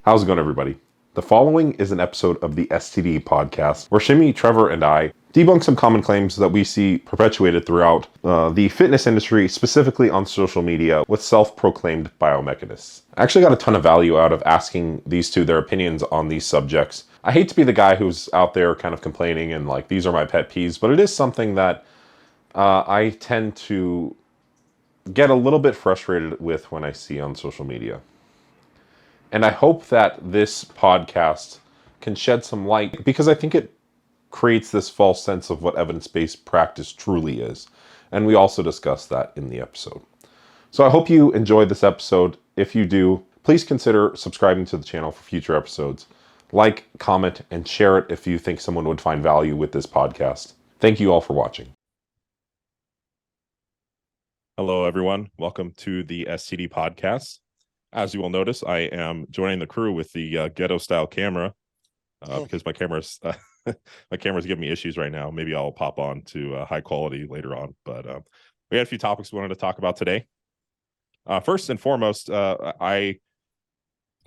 How's it going, everybody? The following is an episode of the STD podcast where Shimmy, Trevor, and I debunk some common claims that we see perpetuated throughout the fitness industry, specifically on social media, with self-proclaimed biomechanists. I actually got a ton of value out of asking these two their opinions on these subjects. I hate to be the guy who's out there kind of complaining and like, these are my pet peeves, but it is something that I tend to get a little bit frustrated with when I see on social media. And I hope that this podcast can shed some light, because I think it creates this false sense of what evidence-based practice truly is. And we also discuss that in the episode. So I hope you enjoyed this episode. If you do, please consider subscribing to the channel for future episodes. Like, comment, and share it if you think someone would find value with this podcast. Thank you all for watching. Hello, everyone. Welcome to the STD podcast. As you will notice, I am joining the crew with the ghetto-style camera because my camera's giving me issues right now. Maybe I'll pop on to high quality later on. But we had a few topics we wanted to talk about today. First and foremost, I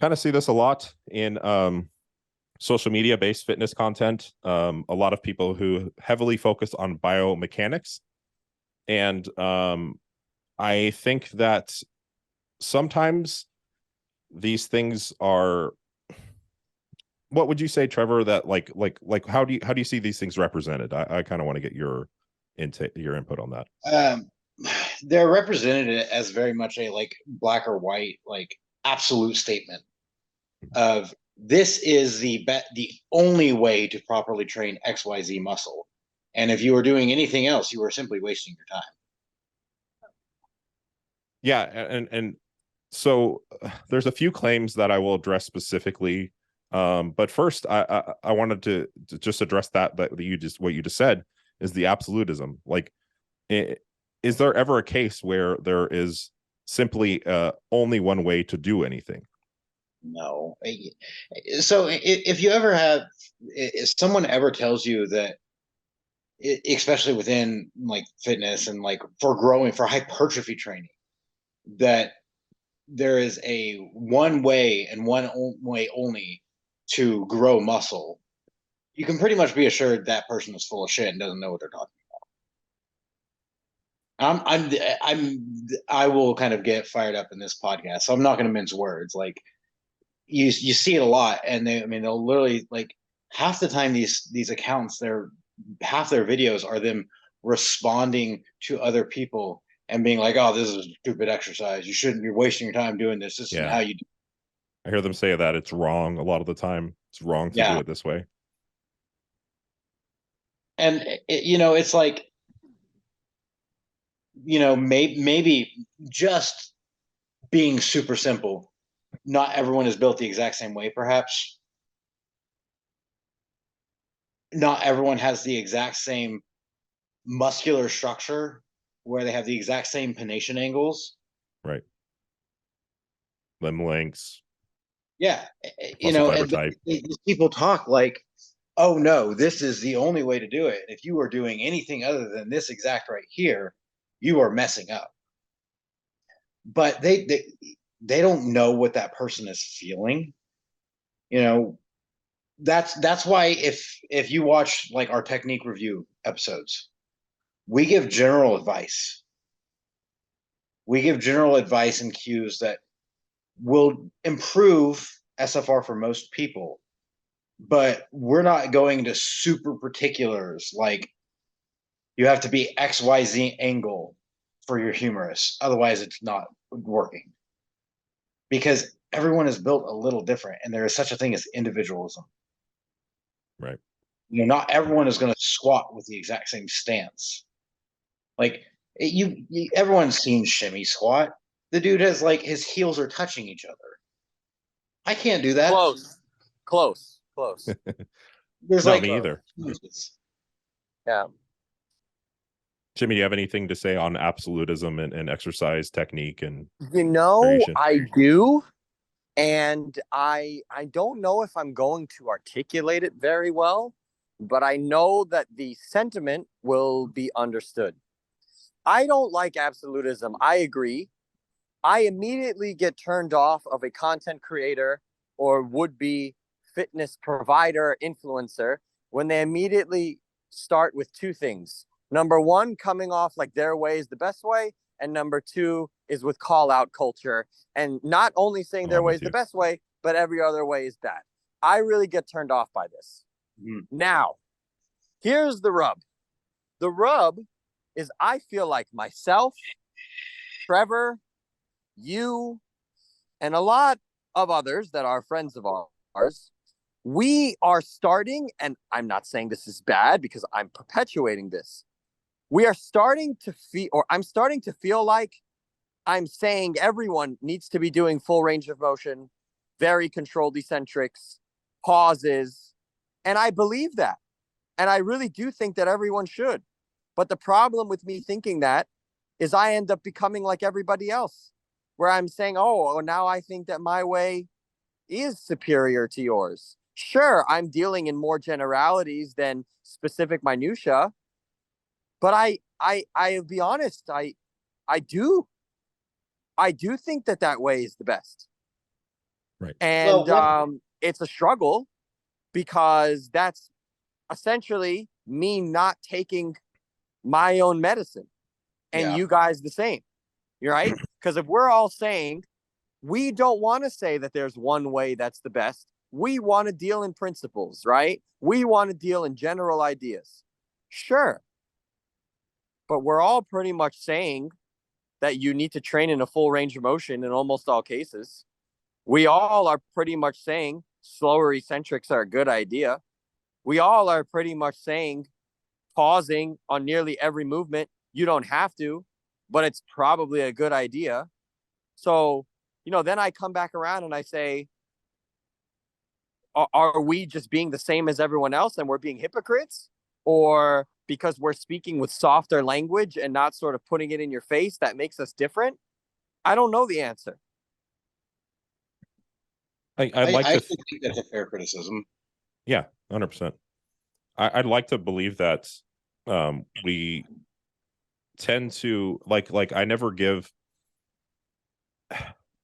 kind of see this a lot in social media-based fitness content. A lot of people who heavily focus on biomechanics. And I think that sometimes these things are, what would you say, Trevor, that like how do you see these things represented? I kind of want to get your input on that. They're represented as very much a like black or white, like absolute statement of this is the only way to properly train XYZ muscle. And if you were doing anything else, you were simply wasting your time. Yeah, and so there's a few claims that I will address specifically, but first I wanted to just address that what you just said is the absolutism. Like, is there ever a case where there is simply only one way to do anything? No. So if you ever have, if someone ever tells you that, especially within like fitness and like for growing, for hypertrophy training, that there is a one way and one way only to grow muscle, you can pretty much be assured that person is full of shit and doesn't know what they're talking about. I will kind of get fired up in this podcast, so I'm not going to mince words. Like you see it a lot, and they'll literally, like, half the time these accounts, half their videos are them responding to other people and being like, "Oh, this is a stupid exercise. You shouldn't be wasting your time doing this. This isn't how you do it." I hear them say that it's wrong a lot of the time. It's wrong to do it this way. And it's like, maybe just being super simple. Not everyone is built the exact same way, perhaps. Not everyone has the exact same muscular structure where they have the exact same pennation angles. Right. Limb lengths. Yeah. And people talk like, oh no, this is the only way to do it. If you are doing anything other than this exact right here, you are messing up. But they don't know what that person is feeling. That's why if you watch like our technique review episodes, we give general advice. We give general advice and cues that will improve SFR for most people, but we're not going to super particulars like you have to be XYZ angle for your humerus, otherwise it's not working. Because everyone is built a little different, and there is such a thing as individualism. Right. Not everyone is going to squat with the exact same stance. Like everyone's seen Shimmy squat. The dude has like his heels are touching each other. I can't do that. Close. There's not me either. Yeah. Jimmy, do you have anything to say on absolutism and exercise technique and variation? I do. And I don't know if I'm going to articulate it very well, but I know that the sentiment will be understood. I don't like absolutism. I agree. I immediately get turned off of a content creator or would-be fitness provider influencer when they immediately start with two things. Number one, coming off like their way is the best way. And number two is with call out culture and not only saying their way is the best way, but every other way is bad. I really get turned off by this. Now, here's the rub. The rub is I feel like myself, Trevor, you, and a lot of others that are friends of ours, we are starting, and I'm not saying this is bad because I'm perpetuating this. We are starting to feel, or I'm starting to feel like I'm saying everyone needs to be doing full range of motion, very controlled eccentrics, pauses. And I believe that. And I really do think that everyone should. But the problem with me thinking that is I end up becoming like everybody else, where I'm saying, oh, now I think that my way is superior to yours. Sure, I'm dealing in more generalities than specific minutia, but I'll be honest, I do think that way is the best. Right. And it's a struggle because that's essentially me not taking my own medicine and you guys the same. You're right. Because if we're all saying we don't want to say that there's one way that's the best, we want to deal in principles, right? We want to deal in general ideas. Sure. But we're all pretty much saying that you need to train in a full range of motion in almost all cases. We all are pretty much saying slower eccentrics are a good idea. We all are pretty much saying pausing on nearly every movement. You don't have to, but it's probably a good idea. So, then I come back around and I say, are we just being the same as everyone else and we're being hypocrites? Or because we're speaking with softer language and not sort of putting it in your face, that makes us different? I don't know the answer. I'd like to think that's a fair criticism. Yeah, 100%. I'd like to believe that we tend to like I never give,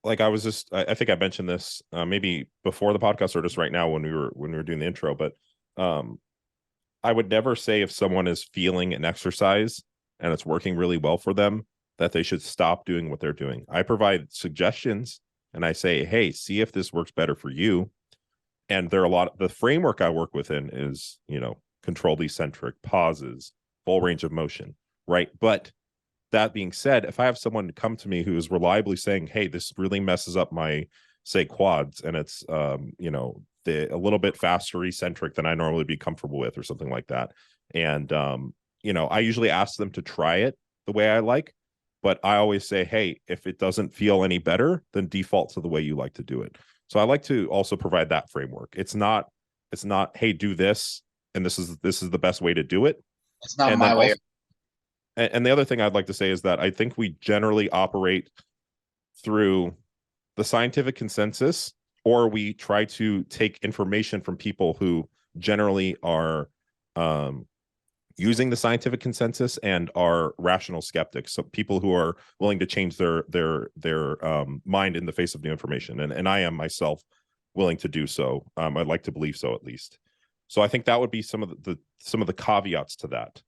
like I was just I think I mentioned this maybe before the podcast or just right now when we were doing the intro, but I would never say if someone is feeling an exercise and it's working really well for them that they should stop doing what they're doing. I provide suggestions and I say, hey, see if this works better for you. And there are the framework I work within is, controlled eccentric, pauses, full range of motion, right? But that being said, if I have someone come to me who is reliably saying, hey, this really messes up my, say, quads, and it's, a little bit faster eccentric than I normally be comfortable with or something like that. And, I usually ask them to try it the way I like, but I always say, hey, if it doesn't feel any better, then default to the way you like to do it. So I like to also provide that framework. It's not, hey, do this, and this is the best way to do it. It's not my way. And the other thing I'd like to say is that I think we generally operate through the scientific consensus, or we try to take information from people who generally are using the scientific consensus and are rational skeptics. So people who are willing to change their mind in the face of new information. And I am myself willing to do so. I'd like to believe so, at least. So I think that would be some of the caveats to that.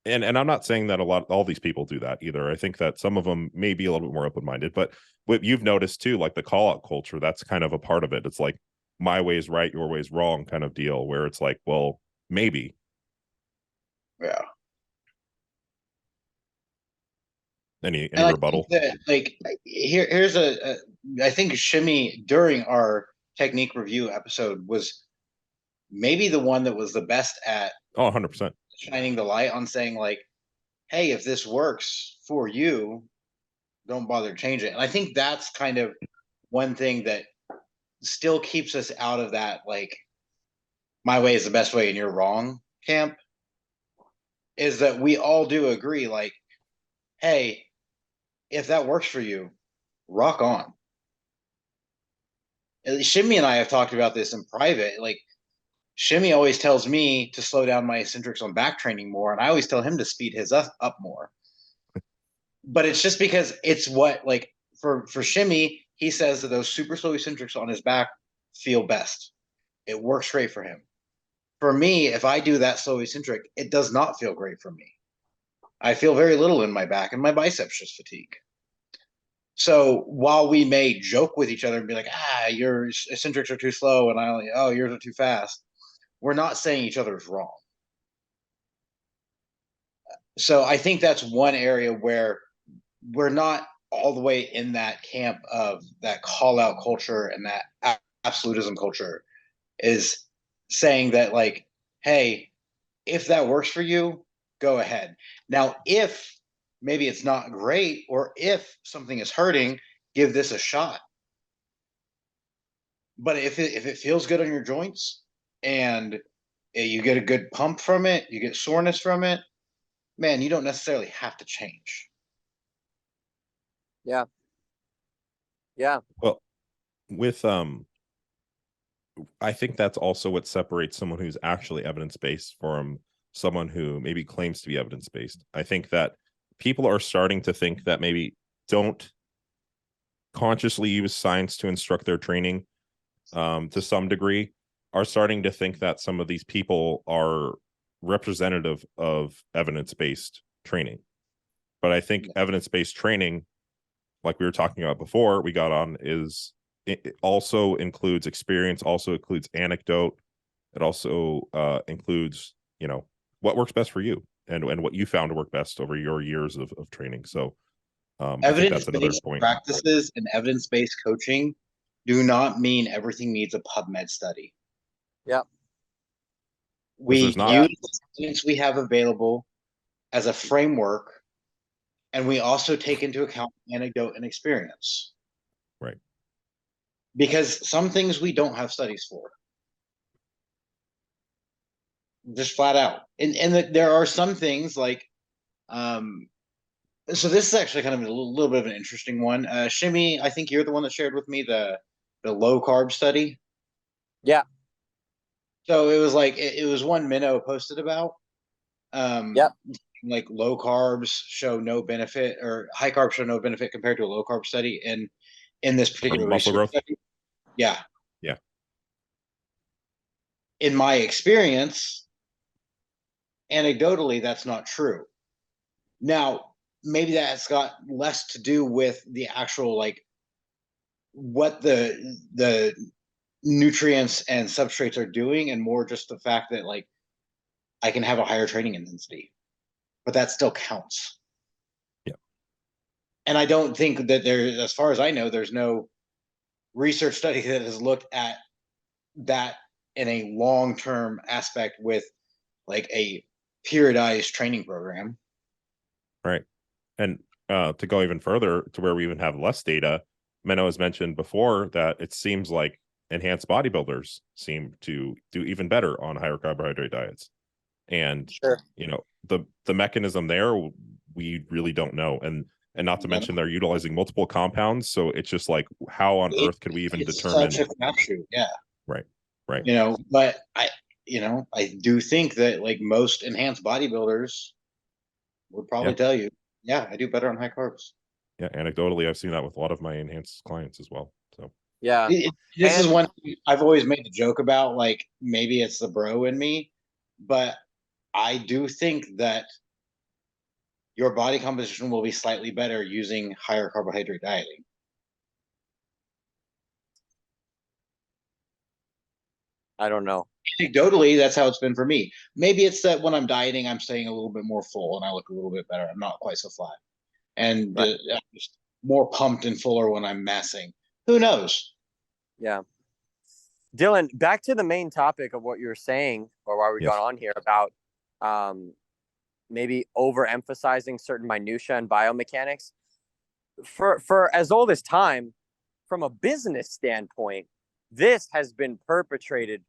And I'm not saying that all these people do that either. I think that some of them may be a little bit more open-minded, but what you've noticed too, like the call-out culture, that's kind of a part of it. It's like my way is right, your way is wrong kind of deal, where it's like, well, maybe. Yeah. Any rebuttal? Here's I think Shimmy during our technique review episode was maybe the one that was the best at 100% shining the light on saying like, hey, if this works for you, don't bother to change it. And I think that's kind of one thing that still keeps us out of that, like, my way is the best way and you're wrong camp, is that we all do agree, like, hey, if that works for you, rock on. Shimmy and I have talked about this in private. Like, Shimmy always tells me to slow down my eccentrics on back training more, and I always tell him to speed his up more. But it's just because it's what, like, for Shimmy, he says that those super slow eccentrics on his back feel best. It works great for him. For me, if I do that slow eccentric, it does not feel great for me. I feel very little in my back, and my biceps just fatigue. So while we may joke with each other and be like, your eccentrics are too slow, and yours are too fast, we're not saying each other is wrong. So I think that's one area where we're not all the way in that camp of that call out culture and that absolutism culture, is saying that, like, hey, if that works for you, go ahead. Now, if maybe it's not great, or if something is hurting, give this a shot. But if it feels good on your joints and you get a good pump from it, you get soreness from it, man, you don't necessarily have to change. Yeah. Yeah. Well, with I think that's also what separates someone who's actually evidence-based from someone who maybe claims to be evidence-based. I think that people are starting to think that maybe don't consciously use science to instruct their training, to some degree, are starting to think that some of these people are representative of evidence-based training. But I think evidence-based training, like we were talking about before we got on, it also includes experience, also includes anecdote. It also includes, what works best for you and what you found to work best over your years of training. So I think that's another Evidence-based point. practices and evidence-based coaching do not mean everything needs a PubMed study. Yeah. We use not. the science we have available as a framework, and we also take into account anecdote and experience. Right. Because some things we don't have studies for. Just flat out. And there are some things like, so this is actually kind of a little bit of an interesting one. Shimmy, I think you're the one that shared with me the low carb study. Yeah. So it was like, it was one minnow posted about. Yep. Like low carbs show no benefit, or high carbs show no benefit compared to a low carb study in this particular Muscle research growth. study. Yeah. Yeah. In my experience, anecdotally, that's not true. Now, maybe that's got less to do with the actual, like, what the nutrients and substrates are doing, and more just the fact that, like, I can have a higher training intensity, but that still counts. Yeah. And I don't think that as far as I know, there's no research study that has looked at that in a long-term aspect with, like, a periodized training program. Right. And to go even further to where we even have less data, Menno has mentioned before that it seems like enhanced bodybuilders seem to do even better on higher carbohydrate diets. And Sure. The mechanism there, we really don't know. And not to mention they're utilizing multiple compounds. So it's just like, how on earth could we even determine? Such a crapshoot, yeah. Right. Right. But I do think that, like, most enhanced bodybuilders would probably tell you, yeah, I do better on high carbs. Yeah, anecdotally, I've seen that with a lot of my enhanced clients as well. So Yeah. This is one thing I've always made a joke about, like, maybe it's the bro in me, but I do think that your body composition will be slightly better using higher carbohydrate dieting. I don't know. Anecdotally, that's how it's been for me. Maybe it's that when I'm dieting, I'm staying a little bit more full and I look a little bit better. I'm not quite so flat. And I'm just more pumped and fuller when I'm massing. Who knows? Yeah. Dylan, back to the main topic of what you were saying, or why we got on here, about maybe overemphasizing certain minutia and biomechanics. For as old as time, from a business standpoint, this has been perpetrated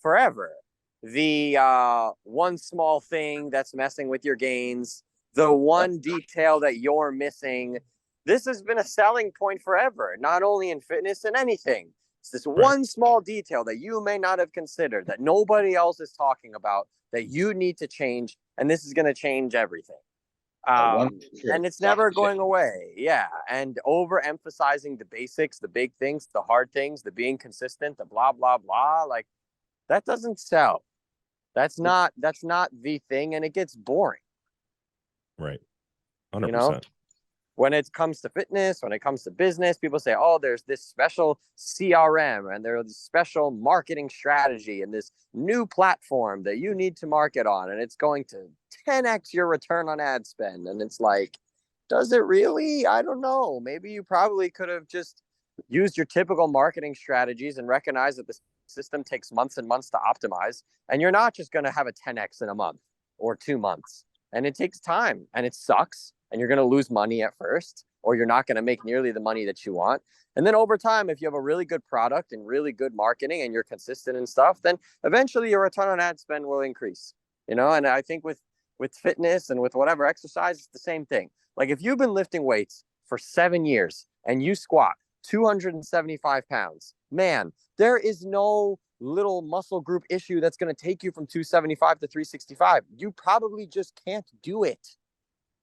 forever. The one small thing that's messing with your gains, the one detail that you're missing, this has been a selling point forever, not only in fitness and anything. It's this one small detail that you may not have considered, that nobody else is talking about, that you need to change, and this is going to change everything. And it's never going away. Yeah. And overemphasizing the basics, the big things, the hard things, the being consistent, the blah, blah, blah. Like that doesn't sell. That's not the thing. And it gets boring. Right. 100%. You know, when it comes to fitness, when it comes to business, people say, oh, there's this special CRM and there's this special marketing strategy and this new platform that you need to market on. And it's going to 10x your return on ad spend. And it's like, does it really? I don't know. Maybe you probably could have just used your typical marketing strategies and recognized that the system takes months and months to optimize. And you're not just going to have a 10x in a month or 2 months. And it takes time and it sucks. And you're going to lose money at first, or you're not going to make nearly the money that you want. And then over time, if you have a really good product and really good marketing and you're consistent and stuff, then eventually your return on ad spend will increase, you know? And I think with fitness and with whatever exercise, it's the same thing. Like if you've been lifting weights for 7 years and you squat 275 pounds, man, there is no little muscle group issue that's going to take you from 275 to 365. You probably just can't do it.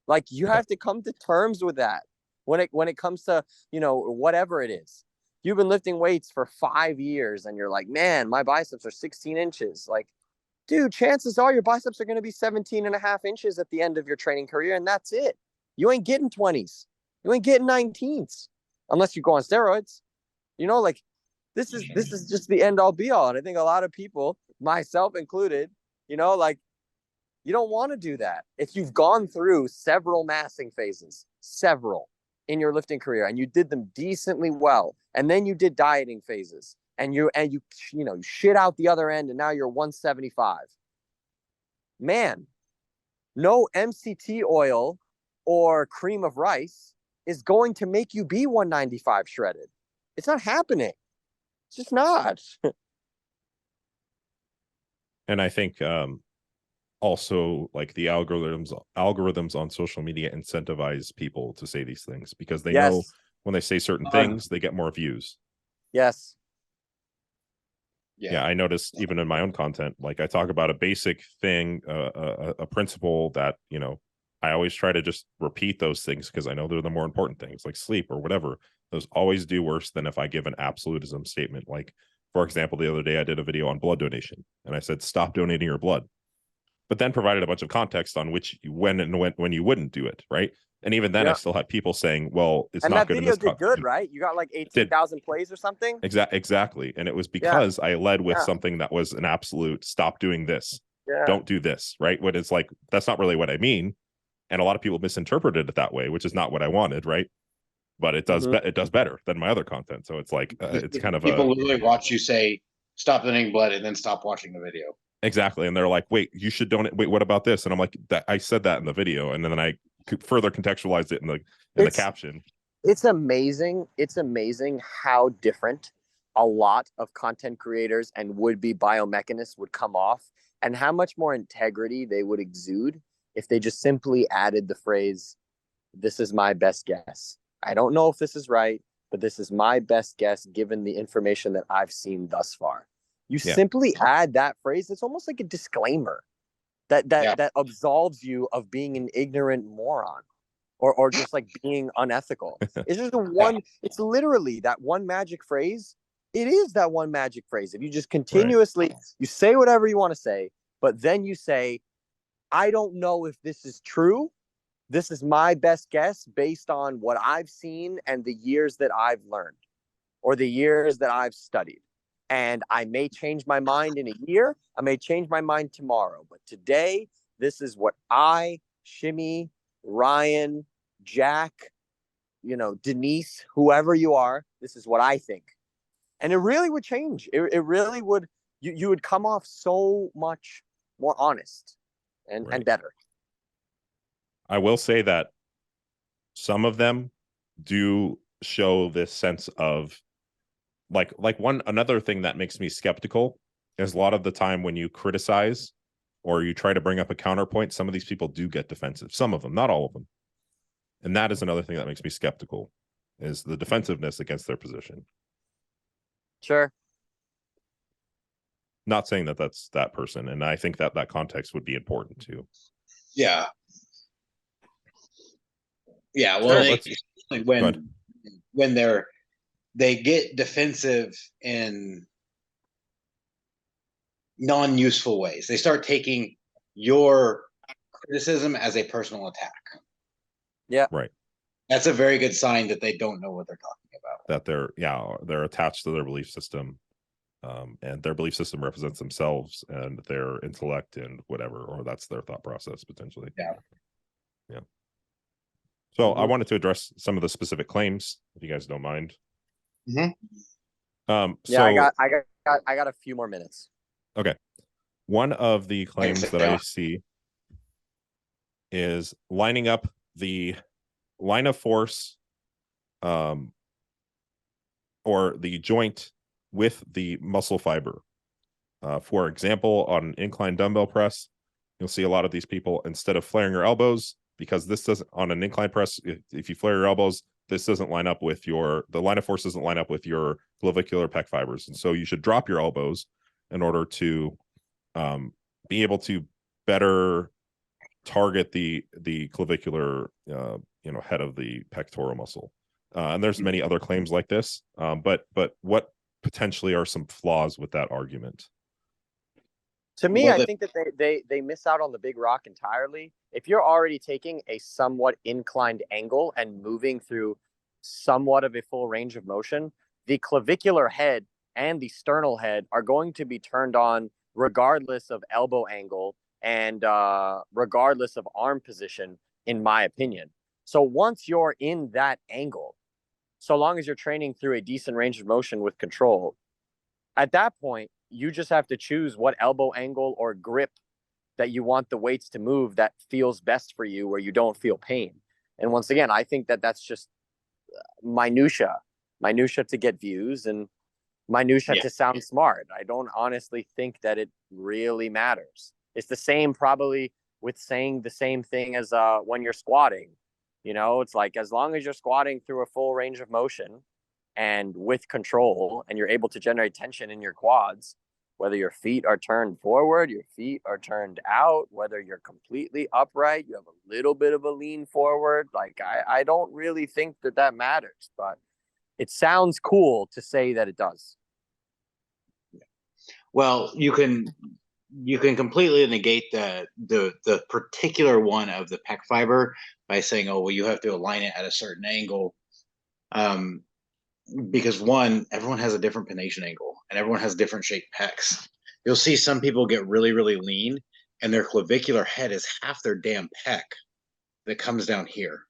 Like you have to come to terms with that when it comes to, you know, whatever it is. You've been lifting weights for 5 years and you're like, man, my biceps are 16 inches. Like, dude, chances are your biceps are going to be 17 and a half inches at the end of your training career. And that's it. You ain't getting 20s. You ain't getting 19s unless you go on steroids. You know, like this is just the end all be all. And I think a lot of people, myself included, you know, like, you don't want to do that. If you've gone through several massing phases, several in your lifting career, and you did them decently well, and then you did dieting phases, and you shit out the other end, and now you're 175. Man, no MCT oil or cream of rice is going to make you be 195 shredded. It's not happening. It's just not. And I think also like the algorithms on social media incentivize people to say these things because they know when they say certain things, they get more views. Yes. Yeah, I noticed even in my own content, like I talk about a basic thing, a principle that, you know, I always try to just repeat those things because I know they're the more important things, like sleep or whatever. Those always do worse than if I give an absolutism statement. Like, for example, the other day I did a video on blood donation and I said, stop donating your blood, but then provided a bunch of context on when you wouldn't do it, right? And even then, I still had people saying, "Well, it's not good." And that video did good, right? You got like 18,000 plays or something. Exactly, and it was because I led with something that was an absolute: stop doing this, don't do this, right? What it's like, that's not really what I mean, and a lot of people misinterpreted it that way, which is not what I wanted, right? But it does it does better than my other content, so it's like it's kind of people literally watch you say stop donating blood and then stop watching the video. Exactly. And they're like, wait, you should donate. Wait, what about this? And I'm like, I said that in the video. And then I further contextualized it in the caption. It's amazing. It's amazing how different a lot of content creators and would-be biomechanists would come off and how much more integrity they would exude if they just simply added the phrase, this is my best guess. I don't know if this is right, but this is my best guess given the information that I've seen thus far. You simply add that phrase. It's almost like a disclaimer that absolves you of being an ignorant moron or just like being unethical. It's just it's literally that one magic phrase. It is that one magic phrase. If you just continuously, you say whatever you want to say, but then you say, I don't know if this is true. This is my best guess based on what I've seen and the years that I've learned or the years that I've studied. And I may change my mind in a year. I may change my mind tomorrow. But today, this is what I, Shimmy, Ryan, Jack, Denise, whoever you are, this is what I think. And it really would change. It really would. You would come off so much more honest and better. I will say that some of them do show this sense of like another thing that makes me skeptical is a lot of the time when you criticize or you try to bring up a counterpoint, some of these people do get defensive. Some of them, not all of them. And that is another thing that makes me skeptical is the defensiveness against their position. Sure. Not saying that that's that person. And I think that context would be important too. Yeah. Yeah, well, So they, let's like go ahead. when they get defensive in non-useful ways. They start taking your criticism as a personal attack. Yeah. Right. That's a very good sign that they don't know what they're talking about. That they're attached to their belief system, and their belief system represents themselves and their intellect and whatever, or that's their thought process potentially. Yeah. So I wanted to address some of the specific claims, if you guys don't mind. Mhm. Yeah, I So got a few more minutes. okay, one of the claims sit that I down. see is lining up the line of force, or the joint with the muscle fiber. For example, on an incline dumbbell press, you'll see a lot of these people, instead of flaring your elbows, because this doesn't, on an incline press, if you flare your elbows, this doesn't line up with the line of force doesn't line up with your clavicular pec fibers. And so you should drop your elbows in order to be able to better target the clavicular, head of the pectoral muscle. And there's many other claims like this. But what potentially are some flaws with that argument? To me, I think that they miss out on the big rock entirely. If you're already taking a somewhat inclined angle and moving through somewhat of a full range of motion, the clavicular head and the sternal head are going to be turned on regardless of elbow angle and regardless of arm position, in my opinion. So once you're in that angle, so long as you're training through a decent range of motion with control, at that point, you just have to choose what elbow angle or grip that you want the weights to move that feels best for you, where you don't feel pain. And once again, I think that that's just minutia to get views and minutia to sound smart. I don't honestly think that it really matters. It's the same probably with saying the same thing as when you're squatting. It's like, as long as you're squatting through a full range of motion and with control, and you're able to generate tension in your quads, whether your feet are turned forward, your feet are turned out, whether you're completely upright, you have a little bit of a lean forward. Like, I don't really think that matters, but it sounds cool to say that it does. Well, you can completely negate the particular one of the pec fiber by saying, oh, well, you have to align it at a certain angle. Because one, everyone has a different pronation angle and everyone has different shaped pecs. You'll see some people get really, really lean and their clavicular head is half their damn pec that comes down here.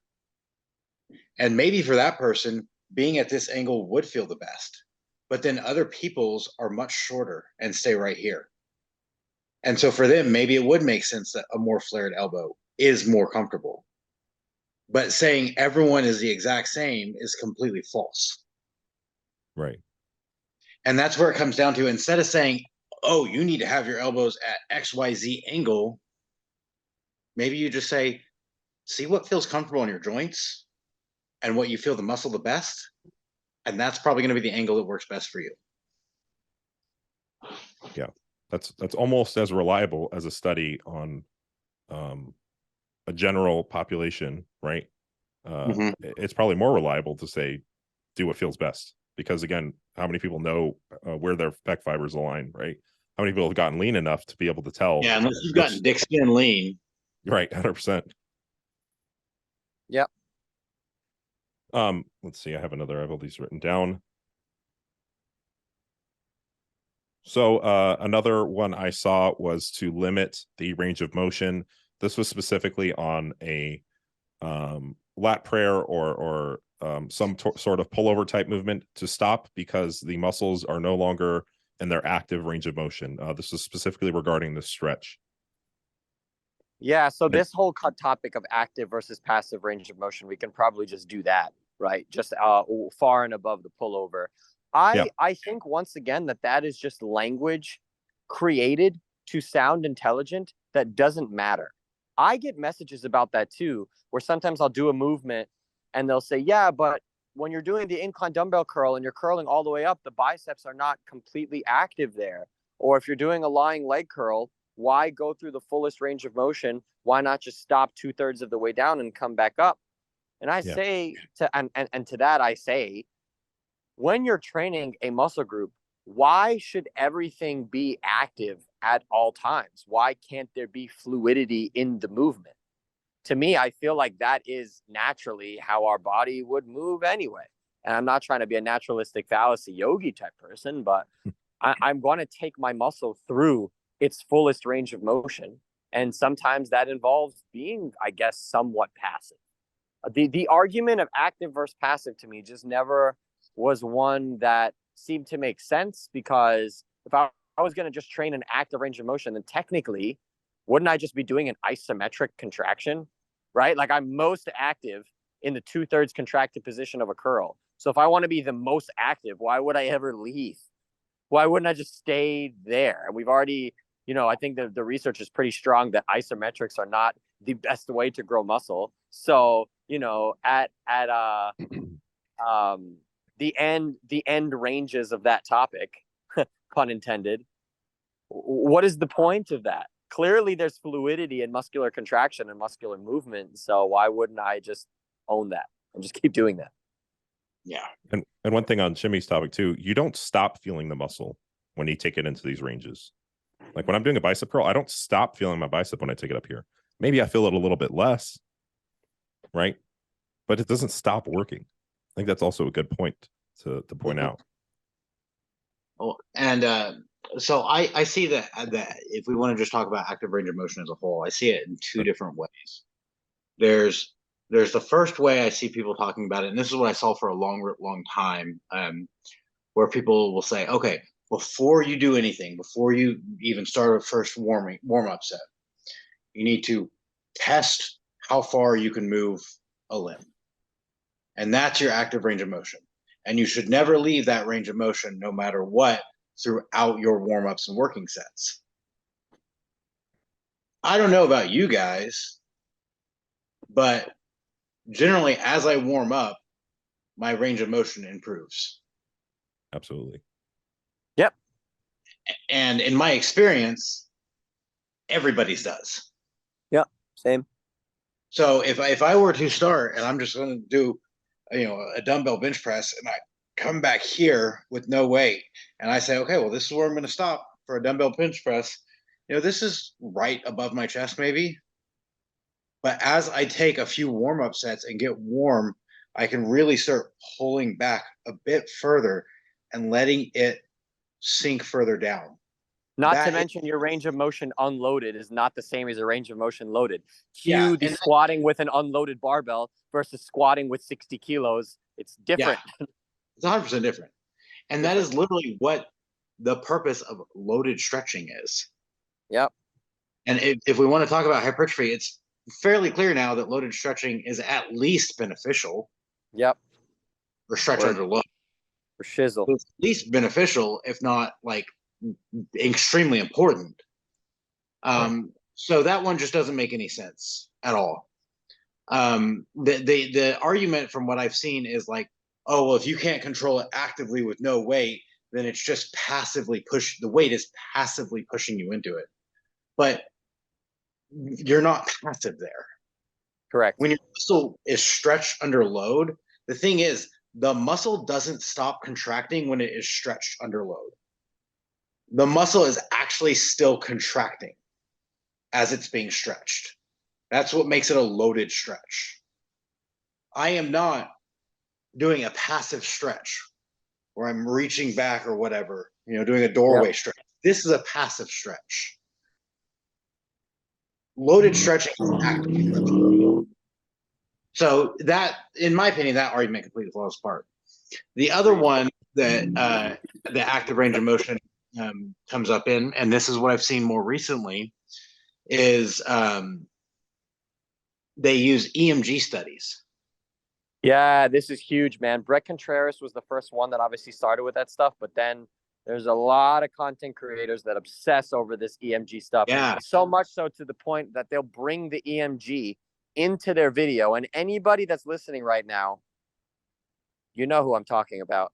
And maybe for that person, being at this angle would feel the best. But then other people's are much shorter and stay right here. And so for them, maybe it would make sense that a more flared elbow is more comfortable. But saying everyone is the exact same is completely false. Right. And that's where it comes down to, instead of saying, oh, you need to have your elbows at XYZ angle, maybe you just say, see what feels comfortable in your joints and what you feel the muscle the best. And that's probably going to be the angle that works best for you. Yeah. That's almost as reliable as a study on a general population, right? It's probably more reliable to say, do what feels best. Because again, how many people know where their pec fibers align, right? How many people have gotten lean enough to be able to tell? Yeah, unless you've gotten dick skin lean. Right, 100%. Yep. Let's see, I have all these written down. So another one I saw was to limit the range of motion. This was specifically on a lat prayer or some sort of pullover type movement, to stop because the muscles are no longer in their active range of motion. This is specifically regarding the stretch. Yeah, so this whole topic of active versus passive range of motion, we can probably just do that, right? Just far and above the pullover. I think, once again, that is just language created to sound intelligent that doesn't matter. I get messages about that too, where sometimes I'll do a movement and they'll say, yeah, but when you're doing the incline dumbbell curl and you're curling all the way up, the biceps are not completely active there. Or if you're doing a lying leg curl, why go through the fullest range of motion? Why not just stop 2/3 of the way down and come back up? And I say and to that I say, when you're training a muscle group, why should everything be active at all times? Why can't there be fluidity in the movement? To me, I feel like that is naturally how our body would move anyway. And I'm not trying to be a naturalistic fallacy yogi type person, but I'm going to take my muscle through its fullest range of motion. And sometimes that involves being, I guess, somewhat passive. The argument of active versus passive to me just never was one that seemed to make sense, because if I was going to just train an active range of motion, then technically, wouldn't I just be doing an isometric contraction, right? Like I'm most active in the 2/3 contracted position of a curl. So if I want to be the most active, why would I ever leave? Why wouldn't I just stay there? And we've already, I think the research is pretty strong that isometrics are not the best way to grow muscle. So, at the end ranges of that topic, pun intended, what is the point of that? Clearly there's fluidity in muscular contraction and muscular movement. So why wouldn't I just own that and just keep doing that? Yeah. And one thing on Shimmy's topic too, you don't stop feeling the muscle when you take it into these ranges. Like when I'm doing a bicep curl, I don't stop feeling my bicep when I take it up here. Maybe I feel it a little bit less, right? But it doesn't stop working. I think that's also a good point to point out. Oh, and so I see that if we want to just talk about active range of motion as a whole, I see it in two different ways. There's the first way I see people talking about it, and this is what I saw for a long time, where people will say, okay, before you do anything, before you even start a first warm-up set, you need to test how far you can move a limb. And that's your active range of motion. And you should never leave that range of motion, no matter what, throughout your warm-ups and working sets. I don't know about you guys, but generally, as I warm up, my range of motion improves. Absolutely. Yep. And in my experience, everybody's does. Yep. Same. So if I were to start and I'm just going to do, a dumbbell bench press, and I come back here with no weight, and I say, okay, well, this is where I'm going to stop for a dumbbell bench press. This is right above my chest, maybe. But as I take a few warm-up sets and get warm, I can really start pulling back a bit further and letting it sink further down. Not to mention your range of motion unloaded is not the same as a range of motion loaded. Cue the squatting with an unloaded barbell versus squatting with 60 kilos. It's different. Yeah, it's 100% different. And that is literally what the purpose of loaded stretching is. Yep. And if we want to talk about hypertrophy, it's fairly clear now that loaded stretching is at least beneficial. Yep. Or stretch under load. For shizzle. It's at least beneficial, if not like extremely important. So that one just doesn't make any sense at all. The argument from what I've seen is like, oh, well, if you can't control it actively with no weight, then it's just passively the weight is passively pushing you into it. But you're not passive there. Correct. When your muscle is stretched under load, the thing is, the muscle doesn't stop contracting when it is stretched under load. The muscle is actually still contracting as it's being stretched. That's what makes it a loaded stretch. I am not doing a passive stretch where I'm reaching back or whatever, doing a doorway stretch. This is a passive stretch. Loaded stretching is active stretching. So that, in my opinion, that argument completely falls apart. The other one that the active range of motion comes up in, and this is what I've seen more recently, is they use EMG studies. Yeah, this is huge, man. Brett Contreras was the first one that obviously started with that stuff, but then there's a lot of content creators that obsess over this EMG stuff. Yeah. So much so to the point that they'll bring the EMG into their video. And anybody that's listening right now, you know who I'm talking about.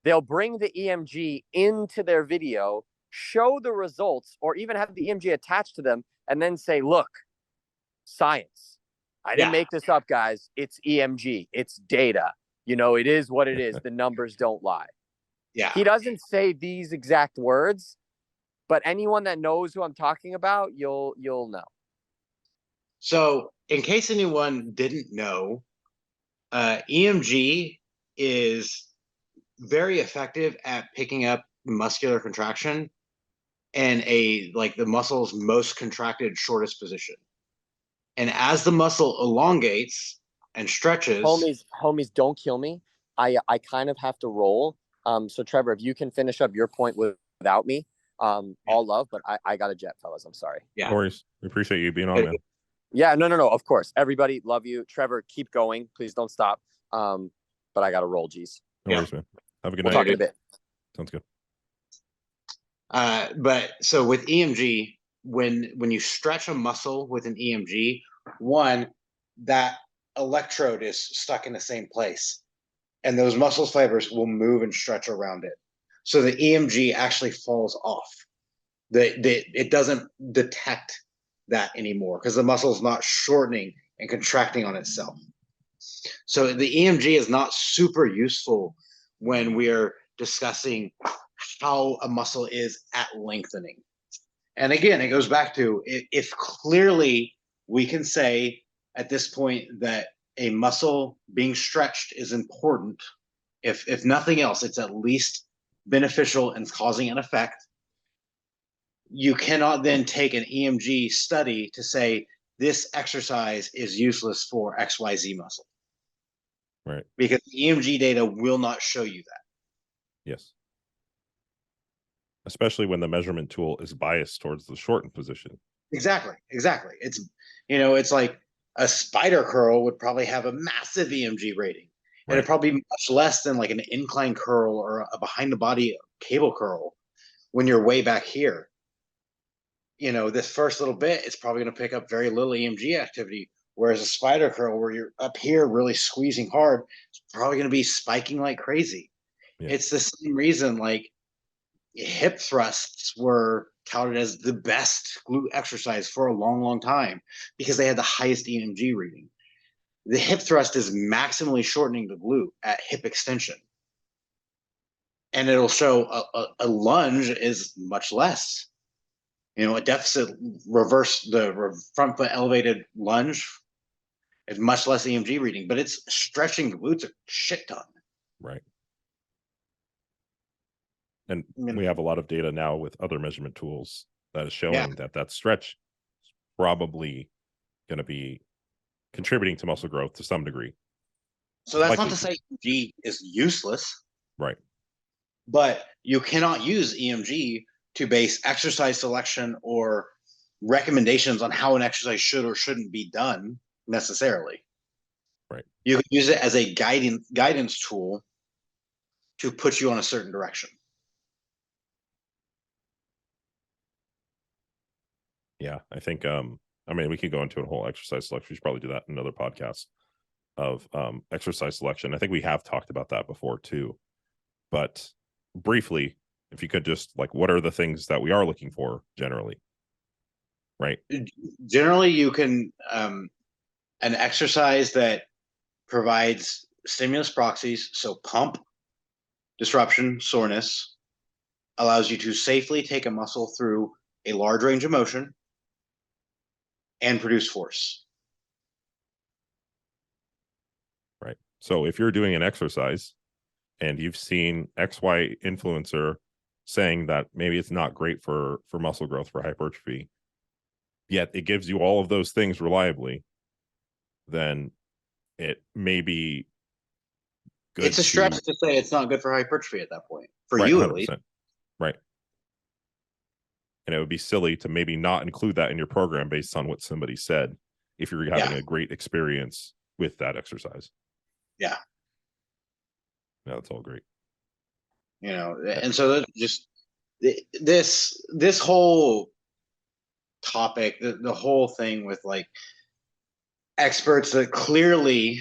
They'll bring the EMG into their video, show the results, or even have the EMG attached to them, and then say, look, science. I didn't make this up, guys. It's EMG. It's data. It is what it is. The numbers don't lie. Yeah. He doesn't say these exact words, but anyone that knows who I'm talking about, you'll know. So, in case anyone didn't know, EMG is very effective at picking up muscular contraction and the muscle's most contracted shortest position. And as the muscle elongates and stretches, homies, don't kill me. I kind of have to roll. So Trevor, if you can finish up your point without me, all love, but I got a jet, fellas. I'm sorry. Yeah. No worries. We appreciate you being on, man. Yeah, no. Of course. Everybody, love you. Trevor, keep going. Please don't stop. But I got to roll, geez. No worries, man. Have a good night. We'll talk in a bit. Sounds good. But so with EMG, when you stretch a muscle with an EMG, one, that electrode is stuck in the same place, and those muscle fibers will move and stretch around it. So the EMG actually falls off. It doesn't detect that anymore because the muscle is not shortening and contracting on itself. So the EMG is not super useful when we're discussing how a muscle is at lengthening. And again, it goes back to if clearly we can say at this point that a muscle being stretched is important, if nothing else, it's at least beneficial and causing an effect. You cannot then take an EMG study to say this exercise is useless for XYZ muscle. Right. Because the EMG data will not show you that. Yes. Especially when the measurement tool is biased towards the shortened position. Exactly. It's like a spider curl would probably have a massive EMG rating. Right. And it'd probably be much less than like an incline curl or a behind the body cable curl when you're way back here. This first little bit, it's probably going to pick up very little EMG activity. Whereas a spider curl where you're up here really squeezing hard, it's probably going to be spiking like crazy. Yeah. It's the same reason like hip thrusts were touted as the best glute exercise for a long, long time because they had the highest EMG reading. The hip thrust is maximally shortening the glute at hip extension. And it'll show a lunge is much less. A deficit the front foot elevated lunge is much less EMG reading, but it's stretching the glutes a shit ton. Right. And we have a lot of data now with other measurement tools that is showing that stretch is probably going to be contributing to muscle growth to some degree. So that's not to say EMG is useless. Right. But you cannot use EMG to base exercise selection or recommendations on how an exercise should or shouldn't be done necessarily. Right. You can use it as a guidance tool to put you on a certain direction. Yeah, I think we could go into a whole exercise selection. We should probably do that in another podcast of exercise selection. I think we have talked about that before too. But briefly, if you could just what are the things that we are looking for generally? Right. Generally, you can an exercise that provides stimulus proxies, so pump, disruption, soreness, allows you to safely take a muscle through a large range of motion and produce force. Right. So if you're doing an exercise and you've seen XY influencer saying that maybe it's not great for muscle growth for hypertrophy, yet it gives you all of those things reliably, then it may be good. It's a stretch to say it's not good for hypertrophy at that point, for right, you 100%. At least. Right. And it would be silly to maybe not include that in your program based on what somebody said if you're having a great experience with that exercise. Yeah. Yeah, that's all great. And so just this whole topic, the whole thing with experts that clearly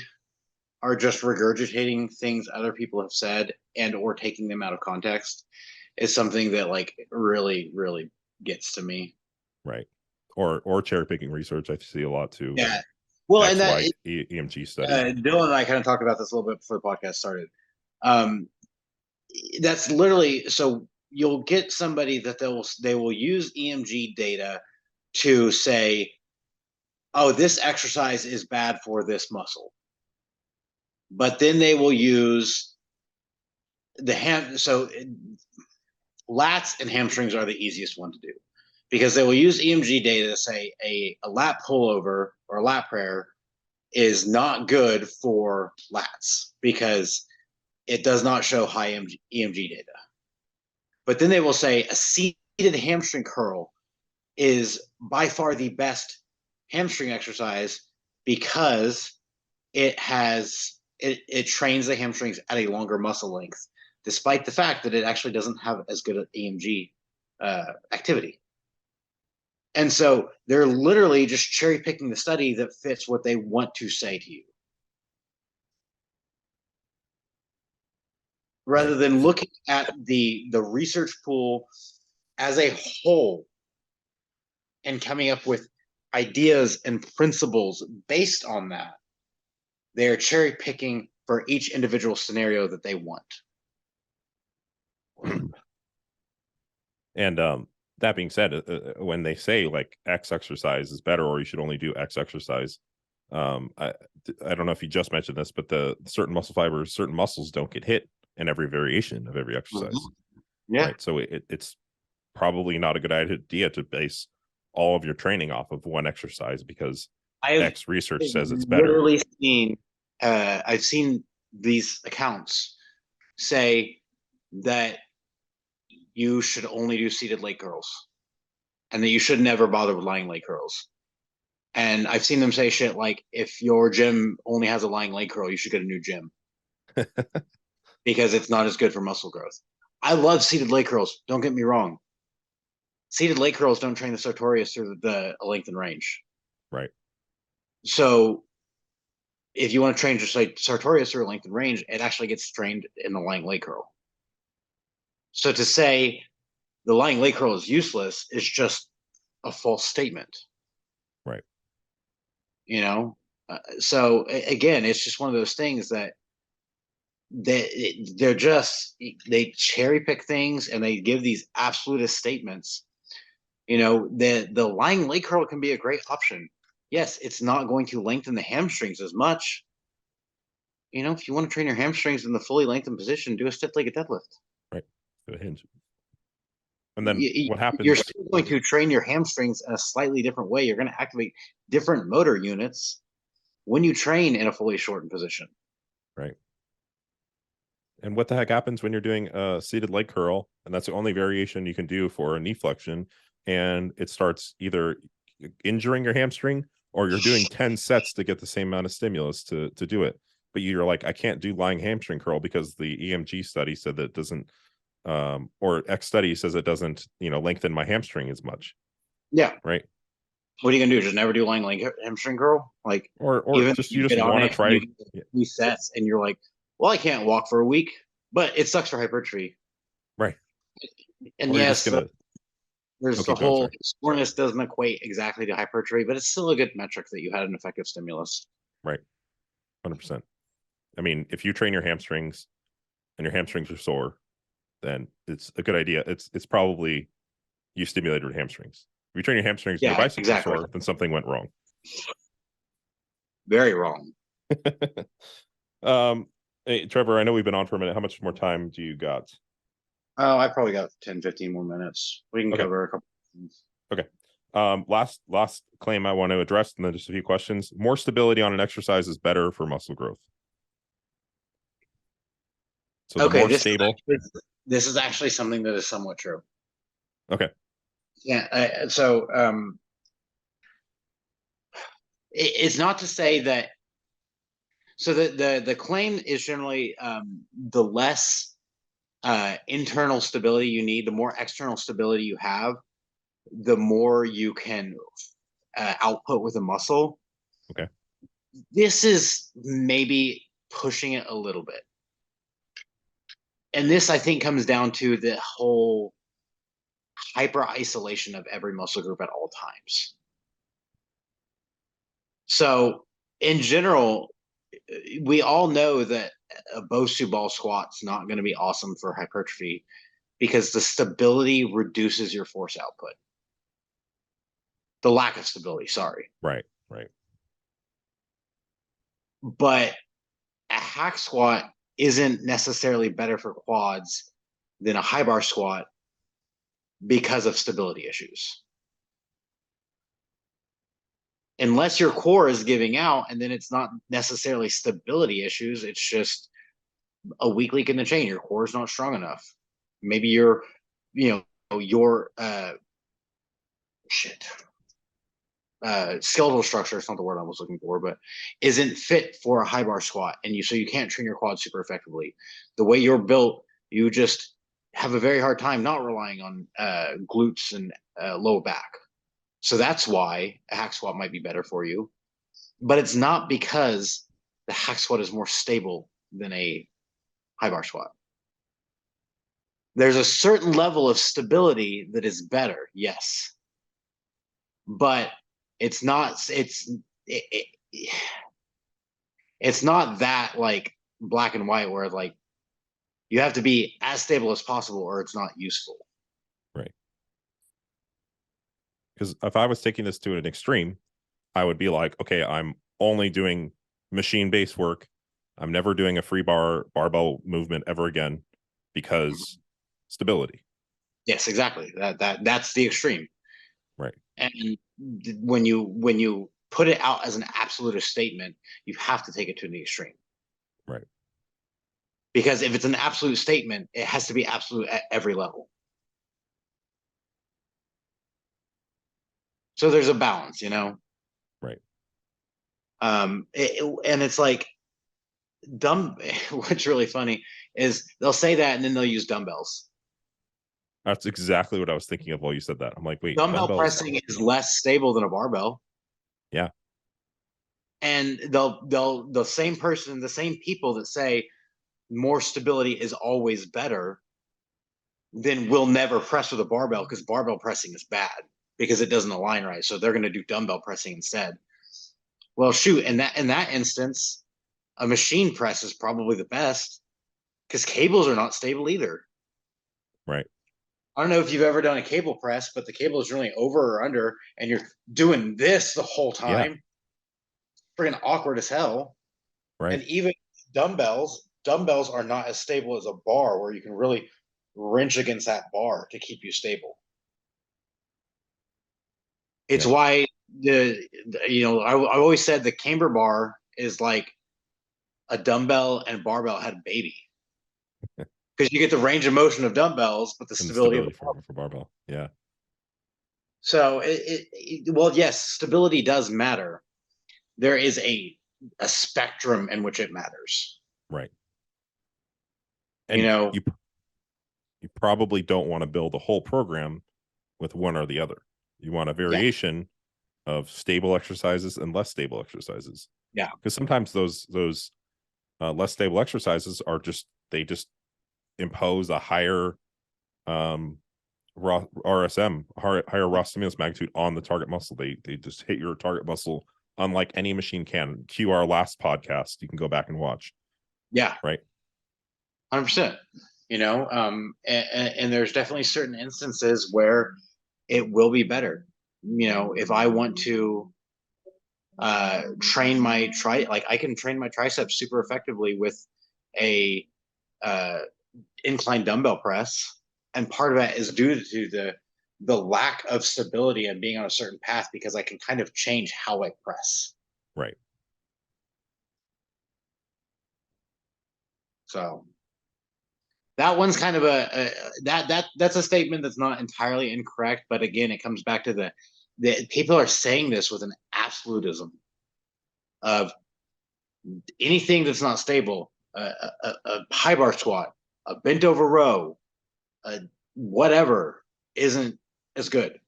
are just regurgitating things other people have said and or taking them out of context is something that really, really gets to me. Right. Or cherry picking research. I see a lot too. Yeah. Well, and that EMG study. Dylan and I kind of talked about this a little bit before the podcast started. That's literally, so you'll get somebody that they will use EMG data to say, oh, this exercise is bad for this muscle. But then they will use so lats and hamstrings are the easiest one to do, because they will use EMG data to say a lat pullover or a lat prayer is not good for lats because it does not show high EMG data. But then they will say a seated hamstring curl is by far the best hamstring exercise because it trains the hamstrings at a longer muscle length, despite the fact that it actually doesn't have as good an EMG activity. And so they're literally just cherry picking the study that fits what they want to say to you, rather than looking at the research pool as a whole and coming up with ideas and principles based on that. They're cherry picking for each individual scenario that they want. And that being said, when they say like X exercise is better, or you should only do X exercise, I don't know if you just mentioned this, but the certain muscle fibers, certain muscles don't get hit in every variation of every exercise. Yeah. Right? So it's probably not a good idea to base all of your training off of one exercise because X research says it's better. I've seen these accounts say that you should only do seated leg curls and that you should never bother with lying leg curls. And I've seen them say shit like, if your gym only has a lying leg curl, you should get a new gym because it's not as good for muscle growth. I love seated leg curls. Don't get me wrong. Seated leg curls don't train the sartorius through the length and range. Right. So if you want to train just like sartorius through length and range, it actually gets trained in the lying leg curl. So to say the lying leg curl is useless is just a false statement. Right. You know? So again, it's just one of those things that they cherry pick things and they give these absolutist statements. You know, the lying leg curl can be a great option. Yes, it's not going to lengthen the hamstrings as much. You know, if you want to train your hamstrings in the fully lengthened position, do a stiff-legged deadlift. Right. The hinge. And then what happens? You're still going to train your hamstrings in a slightly different way. You're going to activate different motor units when you train in a fully shortened position. Right. And what the heck happens when you're doing a seated leg curl, and that's the only variation you can do for a knee flexion, and it starts either injuring your hamstring or you're doing 10 sets to get the same amount of stimulus to do it. But you're like, I can't do lying hamstring curl because the EMG study said that it doesn't, or X study says it doesn't, lengthen my hamstring as much. Yeah. Right. What are you gonna do? Just never do lying leg hamstring curl? Like, or just you just want to try 3 sets and you're like, well, I can't walk for a week, but it sucks for hypertrophy. Right. And or yes, there's the whole soreness doesn't equate exactly to hypertrophy, but it's still a good metric that you had an effective stimulus. Right. 100%. I mean, if you train your hamstrings and your hamstrings are sore, then it's a good idea. It's probably you stimulated your hamstrings. If you train your hamstrings and your biceps are sore, then something went wrong. Very wrong. Hey, Trevor, I know we've been on for a minute. How much more time do you got? Oh, I probably got 10, 15 more minutes. We can cover a couple things. Okay. Last claim I want to address, and then just a few questions. More stability on an exercise is better for muscle growth. So the more stable. This is actually something that is somewhat true. Okay. Yeah. It's not to say that. So the claim is generally the less internal stability you need, the more external stability you have, the more you can output with a muscle. Okay. This is maybe pushing it a little bit. And this, I think, comes down to the whole hyper isolation of every muscle group at all times. So in general, we all know that a Bosu ball squat's not going to be awesome for hypertrophy because the stability reduces your force output. The lack of stability, sorry. Right, right. But a hack squat isn't necessarily better for quads than a high bar squat because of stability issues. Unless your core is giving out, and then it's not necessarily stability issues, it's just a weak link in the chain. Your core is not strong enough. Maybe your skeletal structure, it's not the word I was looking for, but isn't fit for a high bar squat, and so you can't train your quads super effectively. The way you're built, you just have a very hard time not relying on glutes and low back. So that's why a hack squat might be better for you, but it's not because the hack squat is more stable than a high bar squat. There's a certain level of stability that is better, yes, but it's not. It's not that like black and white where like you have to be as stable as possible or it's not useful. Right. Because if I was taking this to an extreme, I would be like, okay, I'm only doing machine-based work. I'm never doing a free barbell movement ever again because stability. Yes, exactly. That's the extreme. Right. And when you put it out as an absolutist statement, you have to take it to the extreme. Right. Because if it's an absolute statement, it has to be absolute at every level. So there's a balance, you know? Right. And it's like what's really funny is they'll say that and then they'll use dumbbells. That's exactly what I was thinking of while you said that. I'm like, wait, Dumbbell dumbbells. pressing is less stable than a barbell. Yeah. And the same person, the same people that say more stability is always better, then will never press with a barbell because barbell pressing is bad because it doesn't align right. So they're going to do dumbbell pressing instead. Well, shoot, in that instance, a machine press is probably the best because cables are not stable either. Right. I don't know if you've ever done a cable press, but the cable is really over or under, and you're doing this the whole time. Yeah. Freaking awkward as hell. Right. And even dumbbells are not as stable as a bar where you can really wrench against that bar to keep you stable. It's why I've always said the camber bar is like a dumbbell and barbell had a baby because you get the range of motion of dumbbells, but the stability of for barbell. Yeah. So well, yes, stability does matter. There is a spectrum in which it matters. Right. And you probably don't want to build a whole program with one or the other. You want a variation of stable exercises and less stable exercises. Yeah. Because sometimes those less stable exercises are just impose a higher RSM, higher raw stimulus magnitude on the target muscle. They just hit your target muscle unlike any machine can. Cue our last podcast. You can go back and watch. Yeah. Right. 100%. And there's definitely certain instances where it will be better. If I want to train my I can train my triceps super effectively with a incline dumbbell press, and part of that is due to the lack of stability and being on a certain path because I can kind of change how I press. Right. So that one's kind of that's a statement that's not entirely incorrect, but again, it comes back to the people are saying this with an absolutism of anything that's not stable, a high bar squat, a bent over row, whatever isn't as good.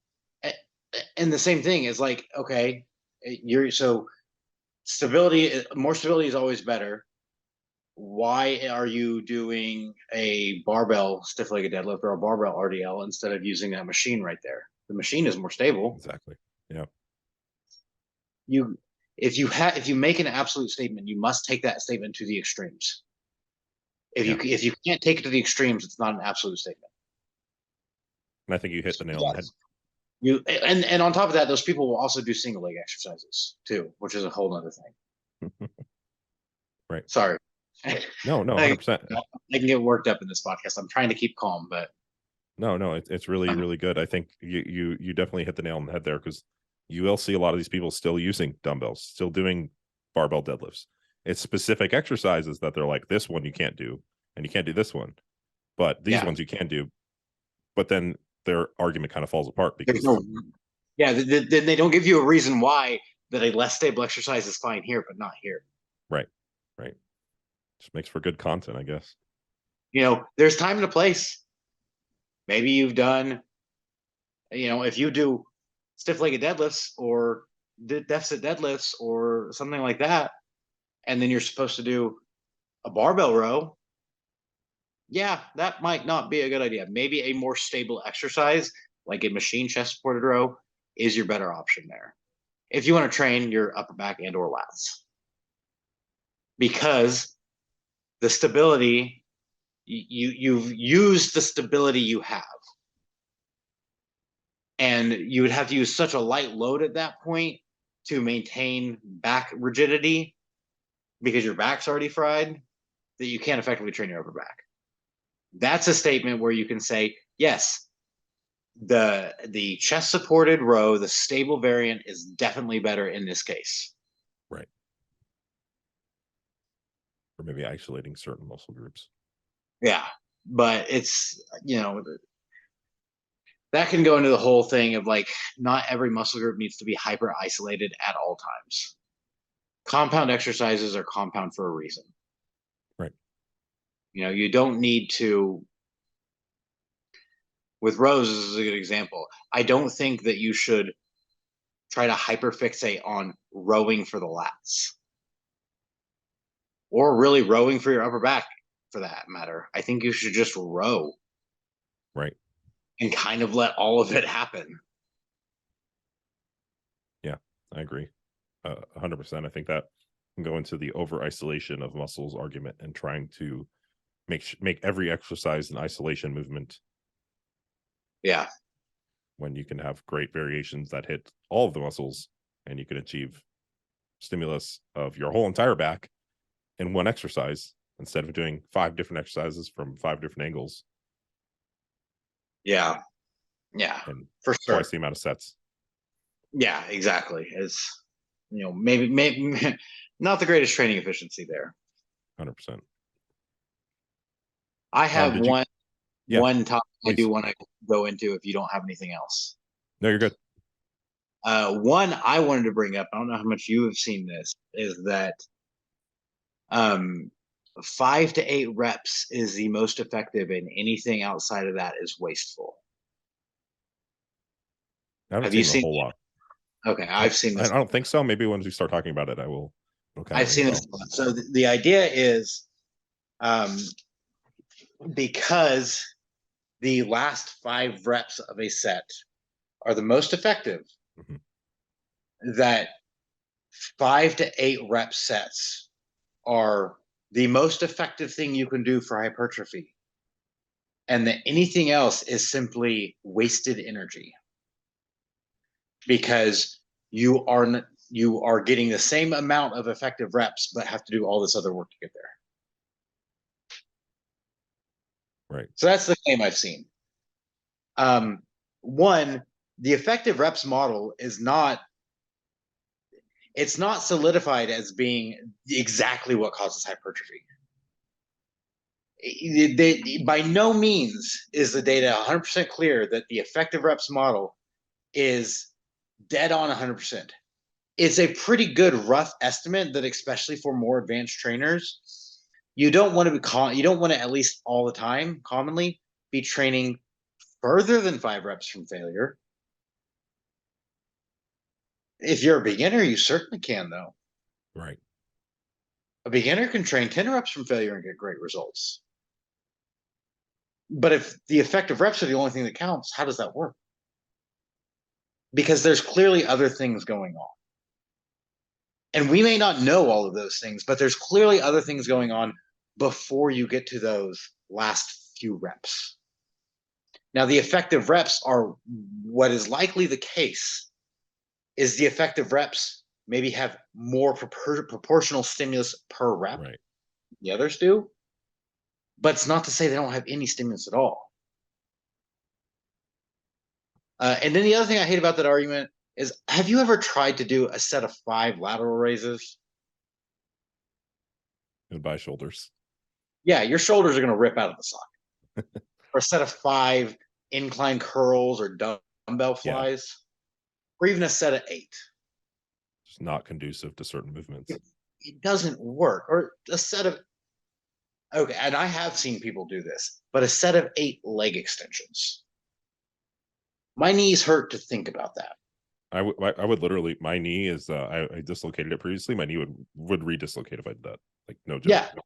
And the same thing is like, okay, more stability is always better. Why are you doing a barbell stiff-legged deadlift or a barbell RDL instead of using that machine right there? The machine is more stable. Exactly. Yeah. if you make an absolute statement, you must take that statement to the extremes. If you can't take it to the extremes, it's not an absolute statement. And I think you hit the nail on the head. And on top of that, those people will also do single leg exercises too, which is a whole other thing. Right. Sorry. No, 100%. I can get worked up in this podcast. I'm trying to keep calm, but no, it's really, really good. I think you definitely hit the nail on the head there, because you will see a lot of these people still using dumbbells, still doing barbell deadlifts. It's specific exercises that they're like, this one you can't do, and you can't do this one, but these ones you can do. But then their argument kind of falls apart because then they don't give you a reason why that a less stable exercise is fine here, but not here. Right. Just makes for good content, I guess. There's time and a place. Maybe you've done, if you do stiff-legged deadlifts or deficit deadlifts or something like that, and then you're supposed to do a barbell row, yeah, that might not be a good idea. Maybe a more stable exercise, like a machine chest supported row, is your better option there, if you want to train your upper back and or lats. Because the stability, you've used the stability you have. And you would have to use such a light load at that point to maintain back rigidity, because your back's already fried, that you can't effectively train your upper back. That's a statement where you can say, yes, the chest supported row, the stable variant, is definitely better in this case. Right. Or maybe isolating certain muscle groups. Yeah, but it's, that can go into the whole thing of like, not every muscle group needs to be hyper isolated at all times. Compound exercises are compound for a reason. Right. You don't need to. With rows, this is a good example. I don't think that you should try to hyperfixate on rowing for the lats, or really rowing for your upper back, for that matter. I think you should just row. Right. And kind of let all of it happen. Yeah, I agree. 100%. I think that can go into the over isolation of muscles argument and trying to make every exercise an isolation movement. Yeah. When you can have great variations that hit all of the muscles, and you can achieve stimulus of your whole entire back in one exercise instead of doing 5 different exercises from 5 different angles. Yeah, and for sure. Twice the amount of sets. Yeah, exactly. It's maybe not the greatest training efficiency there. 100%. I have one topic please. I do want to go into if you don't have anything else. No, you're good. One I wanted to bring up, I don't know how much you have seen this, is that 5 to 8 reps is the most effective, and anything outside of that is wasteful. Have you seen a whole lot? Okay, I've seen this. I don't think so. Maybe once we start talking about it, I will. I've seen this. So the idea is, because the last 5 reps of a set are the most effective, that 5 to 8 rep sets are the most effective thing you can do for hypertrophy, and that anything else is simply wasted energy, because you are getting the same amount of effective reps but have to do all this other work to get there. Right. So that's the claim I've seen. One, the effective reps model is not solidified as being exactly what causes hypertrophy. By no means is the data 100% clear that the effective reps model is dead on 100%. It's a pretty good rough estimate that, especially for more advanced trainers, you don't want to at least all the time commonly be training further than 5 reps from failure. If you're a beginner, you certainly can, though. Right. A beginner can train 10 reps from failure and get great results. But if the effective reps are the only thing that counts, how does that work? Because there's clearly other things going on. And we may not know all of those things, but there's clearly other things going on before you get to those last few reps. Now, the effective reps are what is likely the case is the effective reps maybe have more proportional stimulus per rep. Right. The others do. But it's not to say they don't have any stimulus at all. And then the other thing I hate about that argument is, have you ever tried to do a set of 5 lateral raises? Goodbye shoulders. Yeah, your shoulders are going to rip out of the socket. Or a set of 5 incline curls or dumbbell flies, or even a set of 8. It's not conducive to certain movements. It doesn't work. Or a set of, okay, and I have seen people do this, but a set of 8 leg extensions. My knees hurt to think about that. I would literally, my knee is, I dislocated it previously. My knee would re-dislocate if I did that. Like, no joke.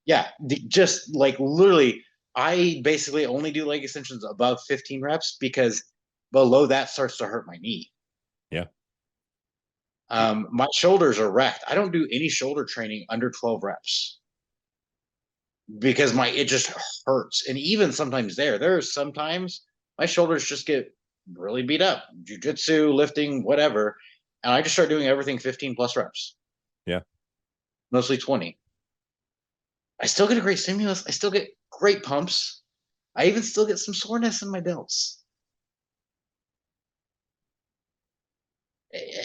Yeah. Just like literally, I basically only do leg extensions above 15 reps because below that starts to hurt my knee. Yeah. My shoulders are wrecked. I don't do any shoulder training under 12 reps because it just hurts. And even sometimes there's sometimes my shoulders just get really beat up, jiu-jitsu, lifting, whatever. And I just start doing everything 15 plus reps. Yeah. Mostly 20. I still get a great stimulus. I still get great pumps. I even still get some soreness in my delts.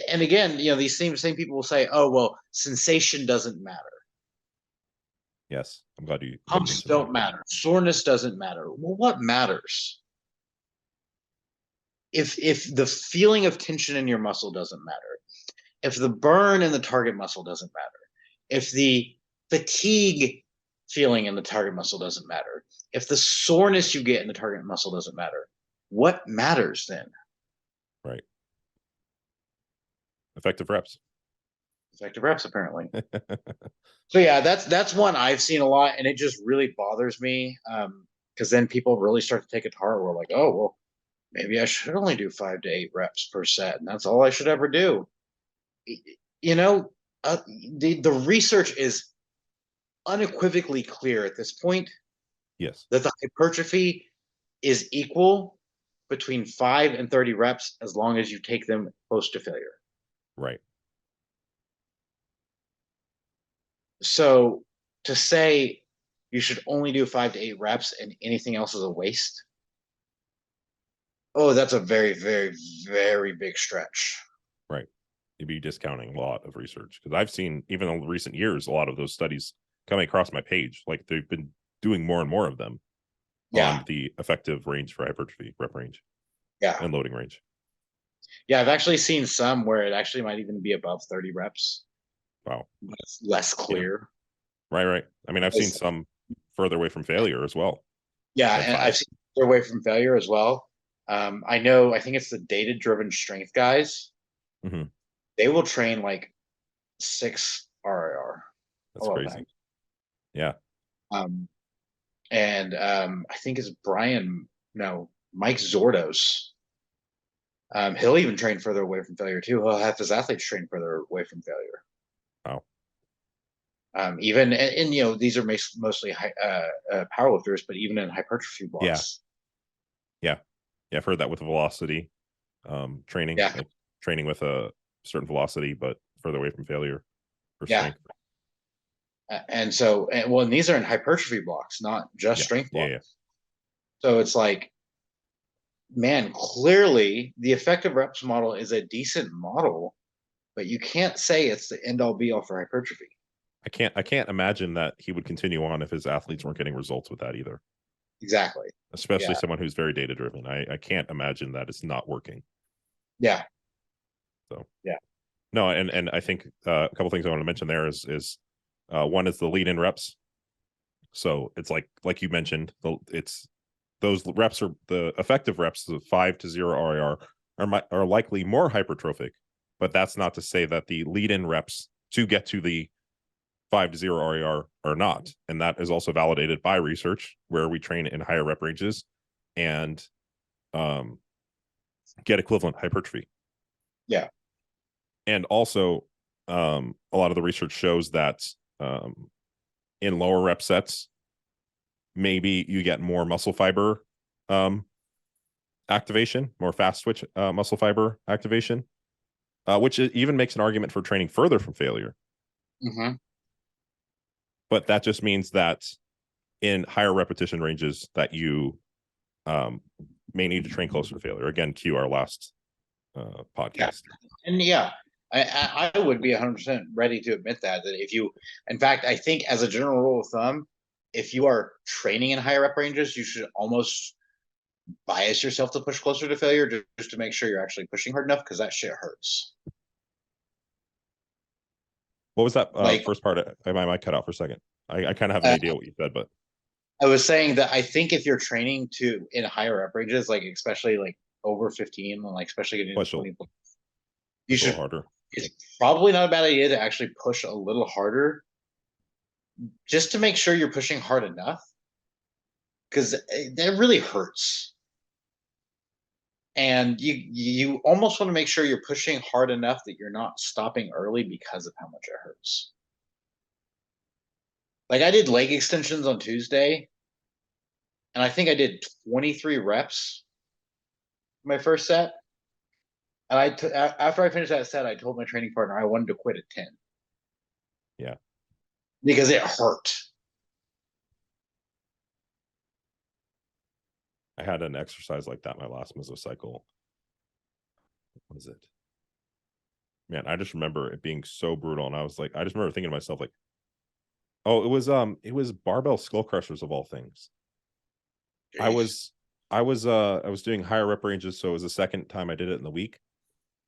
And again, these same people will say, "Oh, well, sensation doesn't matter. Yes, I'm glad you. Pumps don't matter. Soreness doesn't matter." Well, what matters? If the feeling of tension in your muscle doesn't matter, if the burn in the target muscle doesn't matter, if the fatigue feeling in the target muscle doesn't matter, if the soreness you get in the target muscle doesn't matter, what matters then? Right. Effective reps. Effective reps, apparently. So yeah, that's one I've seen a lot, and it just really bothers me because then people really start to take it to heart. We're like, oh, well, maybe I should only do 5 to 8 reps per set, and that's all I should ever do. The research is unequivocally clear at this point. Yes. That the hypertrophy is equal between 5 and 30 reps as long as you take them close to failure. Right. So to say you should only do 5 to 8 reps and anything else is a waste, that's a very, very, very big stretch. Right. You'd be discounting a lot of research because I've seen, even in recent years, a lot of those studies coming across my page. Like they've been doing more and more of them on the effective range for hypertrophy, rep range, and loading range. Yeah, I've actually seen some where it actually might even be above 30 reps. Wow. But it's less clear. Yeah. Right. I mean, I've seen some further away from failure as well. Yeah, and I've seen further away from failure as well. I think it's the data-driven strength guys. Mm-hmm. They will train like 6 RIR. That's crazy. Yeah. And I think it's Mike Zordos. He'll even train further away from failure too. He'll have his athletes train further away from failure. Wow. Even and these are mostly powerlifters, but even in hypertrophy blocks. Yeah. I've heard that with velocity training. Yeah. Like training with a certain velocity, but further away from failure for strength. And these are in hypertrophy blocks, not just strength blocks. Yeah. So it's like, man, clearly the effective reps model is a decent model, but you can't say it's the end all be all for hypertrophy. I can't imagine that he would continue on if his athletes weren't getting results with that either. Exactly. Especially someone who's very data driven. I can't imagine that it's not working. Yeah. So yeah. No, and I think a couple things I want to mention there is one is the lead in reps. So it's like you mentioned, it's those reps are the effective reps, the 5 to 0 RIR are likely more hypertrophic, but that's not to say that the lead in reps to get to the 5 to 0 RIR are not. And that is also validated by research where we train in higher rep ranges and get equivalent hypertrophy. Yeah. And also a lot of the research shows that in lower rep sets, maybe you get more muscle fiber activation, more fast twitch muscle fiber activation, which even makes an argument for training further from failure. Mm-hmm. But that just means that in higher repetition ranges that you may need to train closer to failure. Again, cue our last podcast. And yeah, I would be 100% ready to admit that if you, in fact, I think as a general rule of thumb, if you are training in higher rep ranges, you should almost bias yourself to push closer to failure just to make sure you're actually pushing hard enough, because that shit hurts. What was that first part? My mic cut out for a second. I kind of have an idea what you said, but I was saying that I think if you're training in higher rep ranges, like especially like over 15, and like especially getting into 20, you should harder. It's probably not a bad idea to actually push a little harder, just to make sure you're pushing hard enough, because that really hurts. And you almost want to make sure you're pushing hard enough that you're not stopping early because of how much it hurts. Like I did leg extensions on Tuesday, and I think I did 23 reps my first set. And after I finished that set, I told my training partner I wanted to quit at 10. Yeah. Because it hurt. I had an exercise like that my last mesocycle. What is it? Man, I just remember it being so brutal, and I just remember thinking to myself, like, oh, it was barbell skull crushers of all things. Jeez. I was doing higher rep ranges, so it was the second time I did it in the week.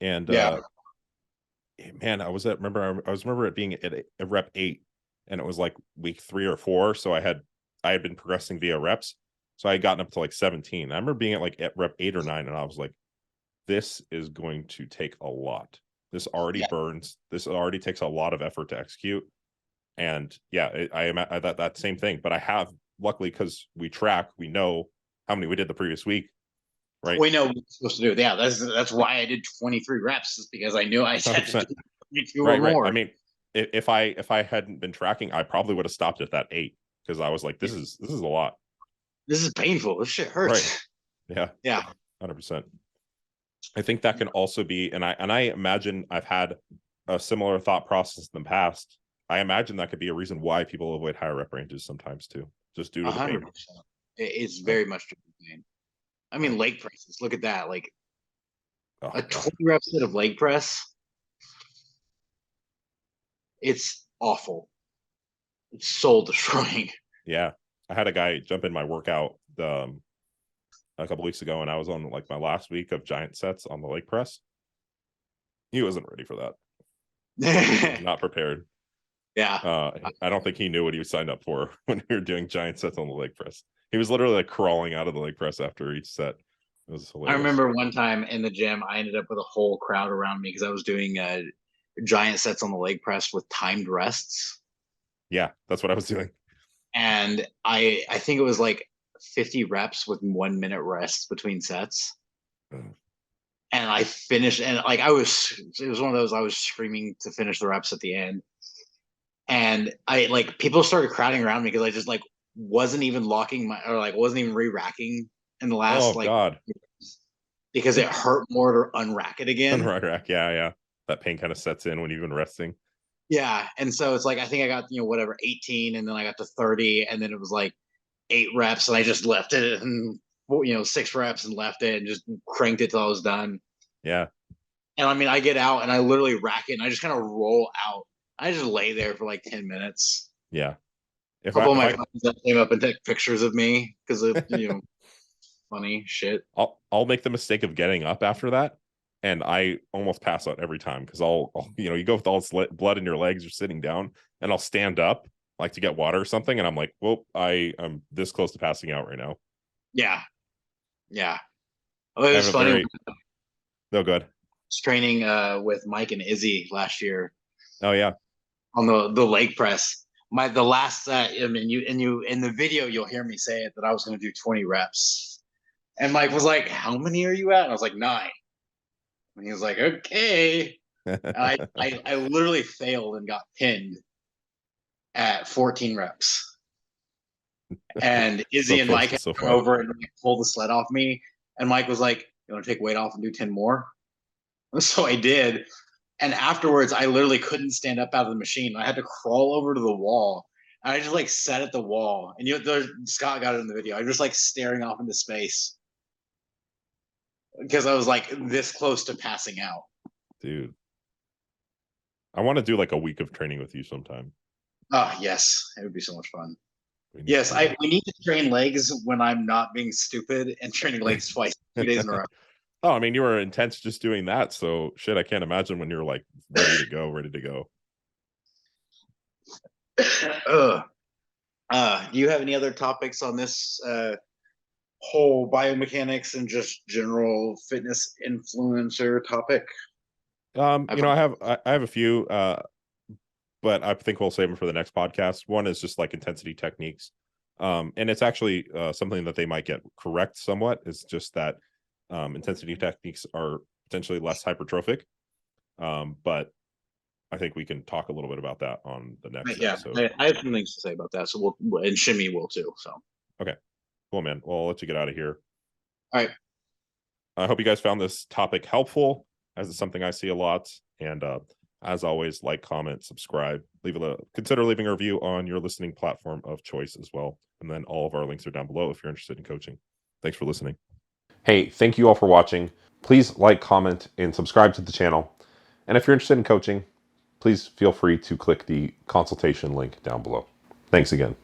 And man, I was remember it being at rep 8, and it was like week 3 or 4. So I had been progressing via reps. So I had gotten up to like 17. I remember being at rep 8 or 9, and I was like, this is going to take a lot. This already burns. This already takes a lot of effort to execute. And yeah, I am at that same thing. But I have, luckily, because we track, we know how many we did the previous week. Right. We know what we're supposed to do. Yeah, that's why I did 23 reps, is because I knew I had to do 22 or more. I mean, if I hadn't been tracking, I probably would have stopped at that 8, because I was like, this is a lot. This is painful. This shit hurts. Right. Yeah. 100%. I think that can also be, and I imagine I've had a similar thought process in the past. I imagine that could be a reason why people avoid higher rep ranges sometimes too, just due to the pain. It's very much due to pain. I mean, leg presses. Look at that. Like a 20 rep set of leg press. It's awful. It's soul destroying. Yeah. I had a guy jump in my workout a couple weeks ago, and I was on like my last week of giant sets on the leg press. He wasn't ready for that. He was not prepared. Yeah. I don't think he knew what he was signed up for when we were doing giant sets on the leg press. He was literally like crawling out of the leg press after each set. It was hilarious. I remember one time in the gym, I ended up with a whole crowd around me because I was doing giant sets on the leg press with timed rests. Yeah, that's what I was doing. And I think it was like 50 reps with 1 minute rest between sets. And I finished, and like it was one of those, I was screaming to finish the reps at the end. And people started crowding around me because I just wasn't even locking wasn't even re-racking in the last God, because it hurt more to unrack it again. Unrack, yeah. That pain kind of sets in when you've been resting. Yeah, and so it's like I think I got 18, and then I got to 30, and then it was like 8 reps, and I just left it, and 6 reps and left it, and just cranked it till I was done. Yeah. And I mean, I get out and I literally rack it, and I just kind of roll out. I just lay there for like 10 minutes. Yeah. A couple of my friends came up and took pictures of me because of funny shit. I'll make the mistake of getting up after that, and I almost pass out every time because I'll you go with all this blood in your legs, you're sitting down, and I'll stand up like to get water or something, and I'm like, well, I'm this close to passing out right now. Yeah. Oh, it was funny. No good. I was training with Mike and Izzy last year. Oh yeah. On the leg press. The last set, I mean, in the video you'll hear me say it that I was going to do 20 reps, and Mike was like, "How many are you at?" And I was like, 9. And he was like, "Okay." I literally failed and got pinned at 14 reps. And Izzy So and close Mike but had so to come far. over and pull the sled off me. And Mike was like, "You want to take weight off and do 10 more?" So I did. And afterwards, I literally couldn't stand up out of the machine. I had to crawl over to the wall. And I just like sat at the wall. And Scott got it in the video. I was just like staring off into space because I was like this close to passing out. Dude, I want to do like a week of training with you sometime. Oh, yes. It would be so much fun. We need Yes, to do we need to train legs when I'm not being stupid and training legs twice, 2 days in a row. Oh, I mean, you were intense just doing that. So shit, I can't imagine when you're like ready to go, ready to go. Do you have any other topics on this whole biomechanics and just general fitness influencer topic? You know, I have a few, but I think we'll save them for the next podcast. One is just like intensity techniques. And it's actually something that they might get correct somewhat. It's just that intensity techniques are potentially less hypertrophic. But I think we can talk a little bit about that on the next episode. I have some things to say about that. So and Shimmy will too. So okay, cool, man. Well, I'll let you get out of here. All right. I hope you guys found this topic helpful, as it's something I see a lot. And as always, like, comment, subscribe, consider leaving a review on your listening platform of choice as well. And then all of our links are down below if you're interested in coaching. Thanks for listening. Hey, thank you all for watching. Please like, comment, and subscribe to the channel. And if you're interested in coaching, please feel free to click the consultation link down below. Thanks again.